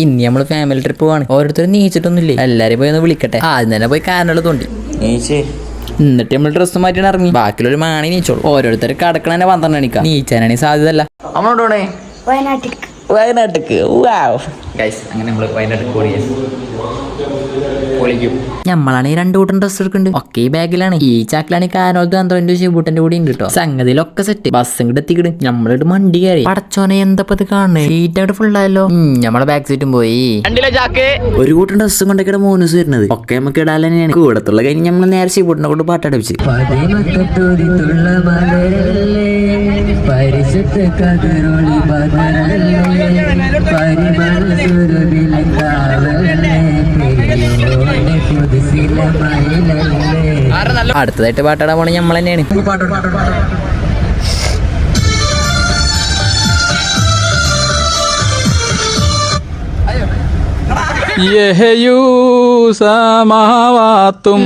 ഇനി നമ്മള് family trip പോവാണ്. ഓരോരുത്തരും നീച്ചിട്ടൊന്നുമില്ലേ, എല്ലാരും പോയി ഒന്ന് വിളിക്കട്ടെ. ആദ്യം തന്നെ പോയി കാരണുള്ള തോണ്ടി എന്നിട്ട് നമ്മൾ ഡ്രസ്സ് മാറ്റി ഇറങ്ങി. ബാക്കിയുള്ളൊരു മാണി നീച്ചോളൂ. ഓരോരുത്തർ കടക്കണ 12 മണിക്കാ. നീച്ചാനാണെങ്കിൽ സാധ്യതല്ല. നമ്മളോടേ വയനാട്ടിക്ക് അങ്ങനെ നമ്മള് വയനാട്ടിക്ക് പൊളിക്കും. നമ്മളാണെങ്കിൽ 2 കൂട്ടം ഡ്രസ്സ് എടുക്കുന്നുണ്ട്. ഒക്കെ ഈ ബാഗിലാണ്. ഈ ചാക്കിലാണെങ്കിൽ കാനോളത്ത് അന്തോന്റെ ശിവൂട്ടന്റെ കൂടി ഉണ്ട് കേട്ടോ. സംഗതിയിലൊക്കെ സെറ്റ്. ബസ് ഇങ്ങോട്ട് എത്തിക്കിടും. നമ്മളിട്ട് മണ്ടി കയറി. പടച്ചോനെ എന്താ കാണണേ, സീറ്റ് അവിടെ ഫുൾ ആയല്ലോ. നമ്മളെ ബാക്ക് സീറ്റും പോയി. ഒരു കൂട്ടം ഡ്രസ്സും കൊണ്ടൊക്കെ 3 ദിവസം വരുന്നത്. ഒക്കെ നമുക്ക് ഇടാൻ തന്നെയാണ്. കൂടത്തുള്ള കഴിഞ്ഞ് നമ്മൾ നേരെ ശിവൂട്ടനെ കൊണ്ട് പാട്ടടിപ്പിച്ച് അടുത്തതായിട്ട് പാട്ടാടാൻ പോണ നമ്മൾ തന്നെയാണ്. സമാവാത്തും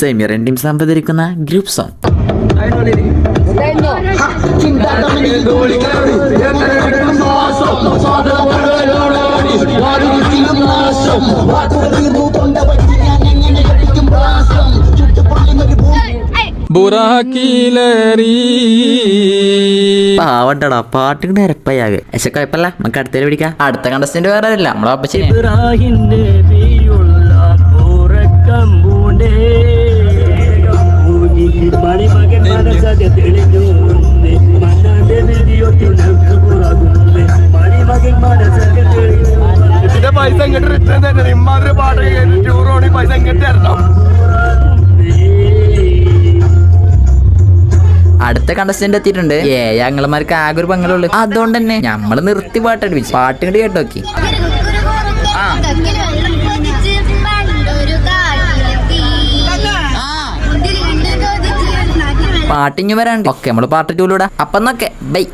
സെമിയറിന്റെയും സംബന്ധിക്കുന്ന ഗ്രൂപ്പ് സോങ്. പാവണ്ടടാ പാട്ടിന്റെ ഇരപ്പയാകെ. പക്ഷെ കുഴപ്പമില്ല, നമുക്ക് അടുത്തേക്ക് പിടിക്കാം. അടുത്ത കണ്ടസ്റ്റന്റ് വേറെ അല്ല, നമ്മളെ അപ്പച്ചി. പൈസ ഇങ്ങോട്ട് റിട്ടേൺ തന്നെ. ഇമ്മാതിരി പാട്ട് ടൂറോണി പൈസ ഇങ്ങോട്ട് തരണം. അടുത്ത കണ്ടസ്റ്റന്റ് എത്തിയിട്ടുണ്ട്. ഞങ്ങളമാർക്ക് ആകെ ഒരു പങ്ങളുള്ളു. അതുകൊണ്ട് തന്നെ നമ്മള് നിർത്തി പാട്ടടിപ്പിച്ചു. പാട്ടുകൊണ്ട് കേട്ടോക്കി. പാട്ടിഞ്ഞു വരാണ്ട്. ഓക്കെ, നമ്മള് പാട്ട് 2 അപ്പൊ നോക്കെ ബൈ.